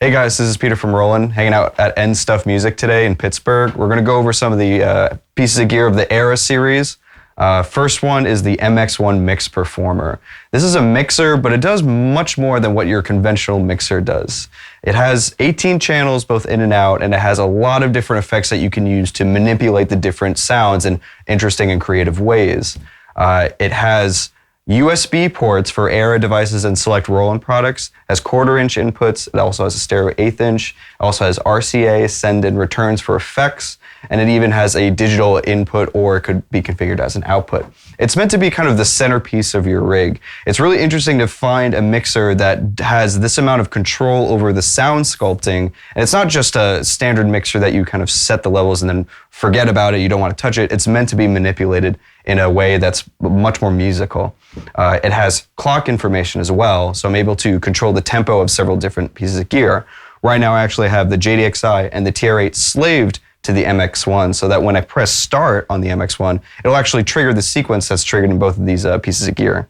Hey guys, this is Peter from Roland, hanging out at End Stuff Music today in Pittsburgh. We're going to go over some of the pieces of gear of the AIRA series. First one is the MX-1 Mix Performer. This is a mixer, but it does much more than what your conventional mixer does. It has 18 channels both in and out, and it has a lot of different effects that you can use to manipulate the different sounds in interesting and creative ways. It has USB ports for AIRA devices and select Roland products, has 1/4-inch inputs, it also has a stereo 1/8 inch, it also has RCA, send and returns for effects, and it even has a digital input, or it could be configured as an output. It's meant to be kind of the centerpiece of your rig. It's really interesting to find a mixer that has this amount of control over the sound sculpting, and it's not just a standard mixer that you kind of set the levels and then forget about it, you don't want to touch it. It's meant to be manipulated in a way that's much more musical. It has clock information as well, so I'm able to control the tempo of several different pieces of gear. Right now I actually have the JDXI and the TR8 slaved to the MX-1, so that when I press start on the MX-1, it'll actually trigger the sequence that's triggered in both of these pieces of gear.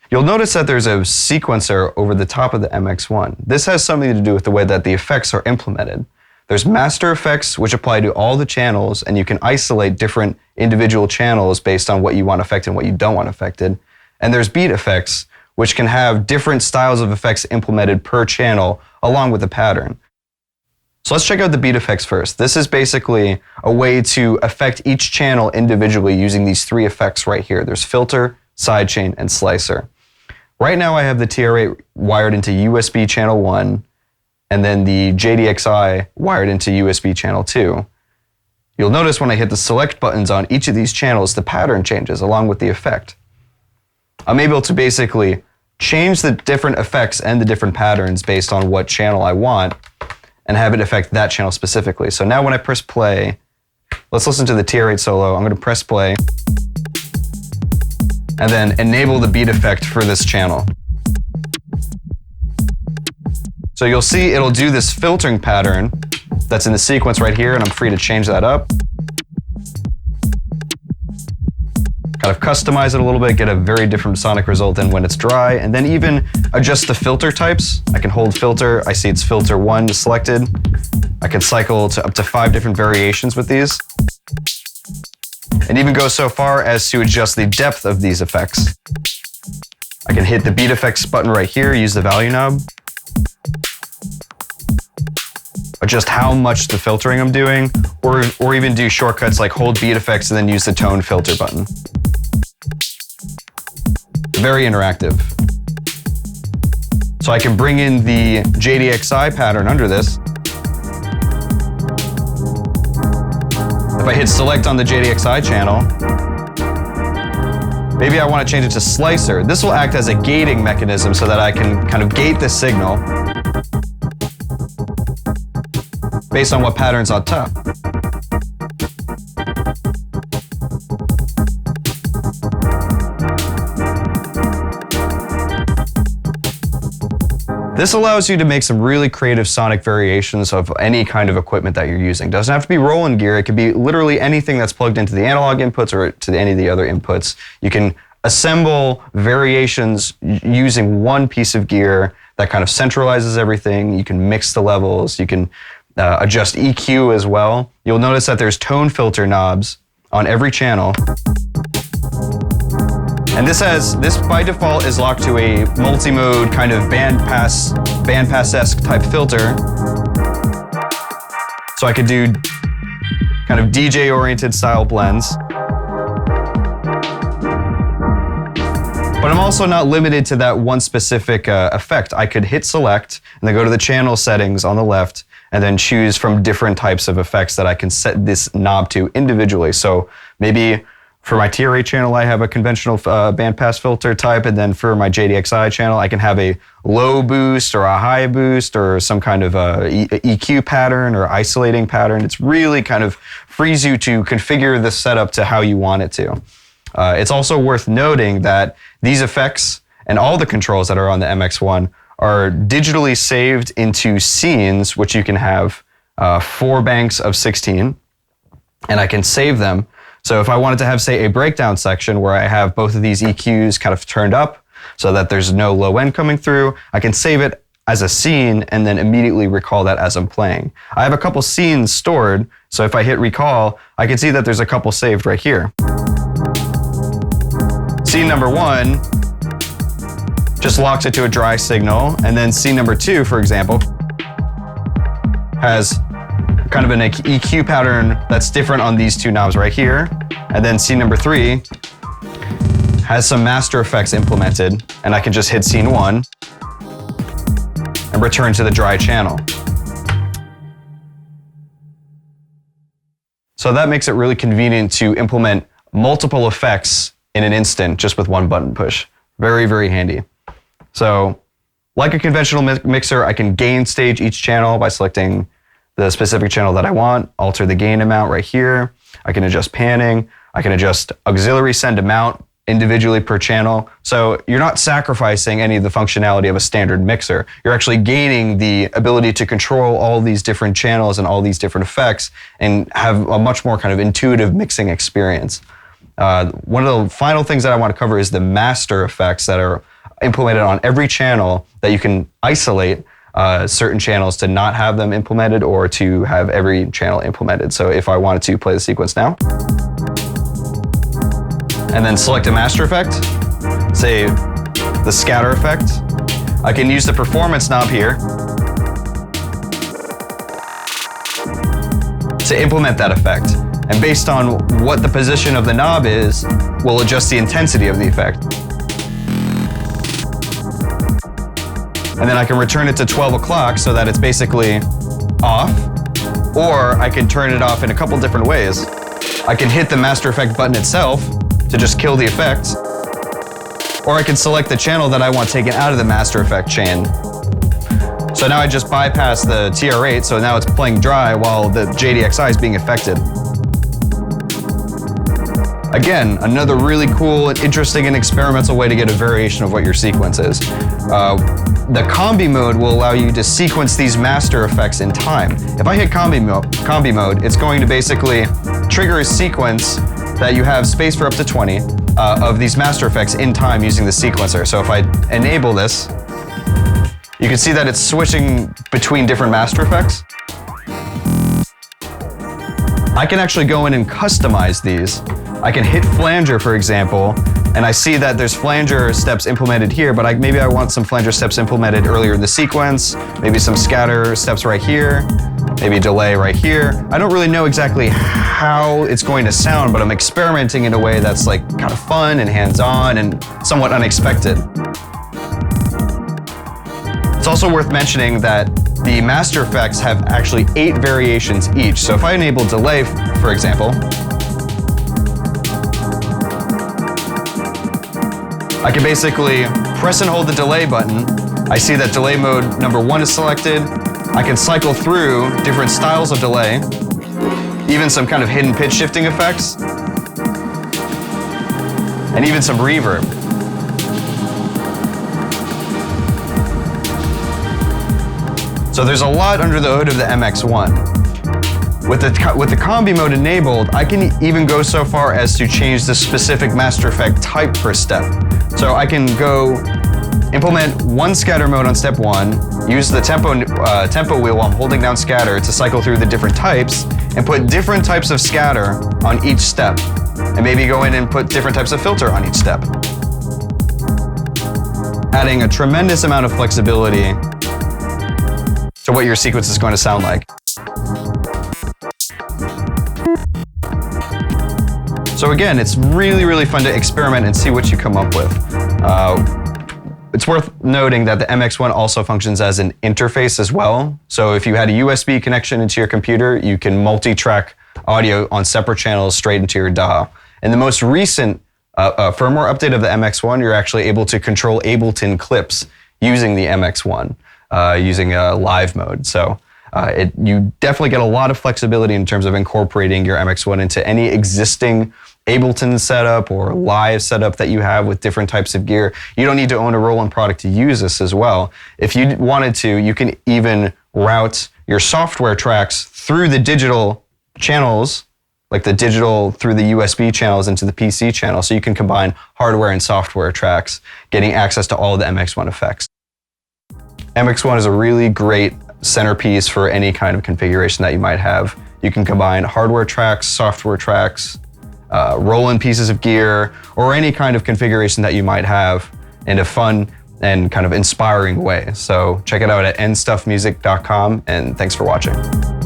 You'll notice that there's a sequencer over the top of the MX-1. This has something to do with the way that the effects are implemented. There's master effects, which apply to all the channels, and you can isolate different individual channels based on what you want affected and what you don't want affected. And there's beat effects, which can have different styles of effects implemented per channel along with the pattern. So let's check out the beat effects first. This is basically a way to affect each channel individually using these 3 effects right here. There's filter, sidechain, and slicer. Right now I have the TR8 wired into USB channel 1, and then the JDXI wired into USB channel 2. You'll notice when I hit the select buttons on each of these channels, the pattern changes along with the effect. I'm able to basically change the different effects and the different patterns based on what channel I want and have it affect that channel specifically. So now when I press play, let's listen to the TR8 solo. I'm going to press play and then enable the beat effect for this channel. So you'll see it'll do this filtering pattern that's in the sequence right here, and I'm free to change that up. Kind of customize it a little bit, get a very different sonic result than when it's dry, and then even adjust the filter types. I can hold filter, I see it's filter 1 selected. I can cycle to up to 5 different variations with these. And even go so far as to adjust the depth of these effects. I can hit the beat effects button right here, use the value knob. Adjust how much the filtering I'm doing, or even do shortcuts like hold beat effects and then use the tone filter button. Very interactive. So I can bring in the JDXI pattern under this. If I hit select on the JDXI channel, maybe I want to change it to slicer. This will act as a gating mechanism so that I can kind of gate the signal based on what pattern's on top. This allows you to make some really creative sonic variations of any kind of equipment that you're using. Doesn't have to be Roland gear, it could be literally anything that's plugged into the analog inputs or to any of the other inputs. You can assemble variations using one piece of gear that kind of centralizes everything. You can mix the levels, you can adjust EQ as well. You'll notice that there's tone filter knobs on every channel. And this by default is locked to a multi-mode kind of bandpass-esque type filter. So I could do kind of DJ-oriented style blends. But I'm also not limited to that one specific effect. I could hit select and then go to the channel settings on the left and then choose from different types of effects that I can set this knob to individually. So maybe for my TR8 channel, I have a conventional bandpass filter type, and then for my JDXI channel, I can have a low boost or a high boost or some kind of EQ pattern or isolating pattern. It's really kind of frees you to configure the setup to how you want it to. It's also worth noting that these effects and all the controls that are on the MX-1 are digitally saved into scenes, which you can have 4 banks of 16, and I can save them. So if I wanted to have, say, a breakdown section where I have both of these EQs kind of turned up so that there's no low end coming through, I can save it as a scene and then immediately recall that as I'm playing. I have a couple scenes stored, so if I hit recall, I can see that there's a couple saved right here. Scene number 1 just locks it to a dry signal, and then scene number 2, for example, has kind of an EQ pattern that's different on these two knobs right here. And then scene number 3 has some master effects implemented, and I can just hit scene 1 and return to the dry channel. So that makes it really convenient to implement multiple effects in an instant just with one button push. Very, very handy. So like a conventional mixer, I can gain stage each channel by selecting the specific channel that I want, alter the gain amount right here. I can adjust panning. I can adjust auxiliary send amount individually per channel. So you're not sacrificing any of the functionality of a standard mixer. You're actually gaining the ability to control all these different channels and all these different effects and have a much more kind of intuitive mixing experience. One of the final things that I want to cover is the master effects that are implemented on every channel that you can isolate certain channels to not have them implemented or to have every channel implemented. So if I wanted to play the sequence now, and then select a master effect, say the scatter effect, I can use the performance knob here to implement that effect. And based on what the position of the knob is, we'll adjust the intensity of the effect. And then I can return it to 12 o'clock so that it's basically off, or I can turn it off in a couple different ways. I can hit the master effect button itself to just kill the effect, or I can select the channel that I want taken out of the master effect chain. So now I just bypass the TR8, so now it's playing dry while the JDXI is being affected. Again, another really cool and interesting and experimental way to get a variation of what your sequence is. The Combi Mode will allow you to sequence these master effects in time. If I hit Combi Mode, it's going to basically trigger a sequence that you have space for up to 20 of these master effects in time using the sequencer. So if I enable this, you can see that it's switching between different master effects. I can actually go in and customize these. I can hit flanger, for example, and I see that there's flanger steps implemented here, but maybe I want some flanger steps implemented earlier in the sequence, maybe some scatter steps right here, maybe delay right here. I don't really know exactly how it's going to sound, but I'm experimenting in a way that's like kind of fun and hands-on and somewhat unexpected. It's also worth mentioning that the master effects have actually 8 variations each. So if I enable delay, for example, I can basically press and hold the delay button. I see that delay mode number 1 is selected. I can cycle through different styles of delay, even some kind of hidden pitch shifting effects, and even some reverb. So there's a lot under the hood of the MX-1. With the Combi Mode enabled, I can even go so far as to change the specific master effect type per step. So I can go implement one scatter mode on step 1, use the tempo wheel while I'm holding down scatter to cycle through the different types, and put different types of scatter on each step. And maybe go in and put different types of filter on each step. Adding a tremendous amount of flexibility to what your sequence is going to sound like. So again, it's really, really fun to experiment and see what you come up with. It's worth noting that the MX-1 also functions as an interface as well. So if you had a USB connection into your computer, you can multi-track audio on separate channels straight into your DAW. In the most recent firmware update of the MX-1, you're actually able to control Ableton clips using the MX-1, using a live mode. So you definitely get a lot of flexibility in terms of incorporating your MX-1 into any existing Ableton setup or live setup that you have with different types of gear. You don't need to own a Roland product to use this as well. If you wanted to, you can even route your software tracks through the digital channels like the digital through the USB channels into the PC channel, so you can combine hardware and software tracks, getting access to all the MX-1 effects. MX-1 is a really great centerpiece for any kind of configuration that you might have. You can combine hardware tracks, software tracks, Roland pieces of gear, or any kind of configuration that you might have in a fun and kind of inspiring way. So check it out at nstuffmusic.com, and thanks for watching.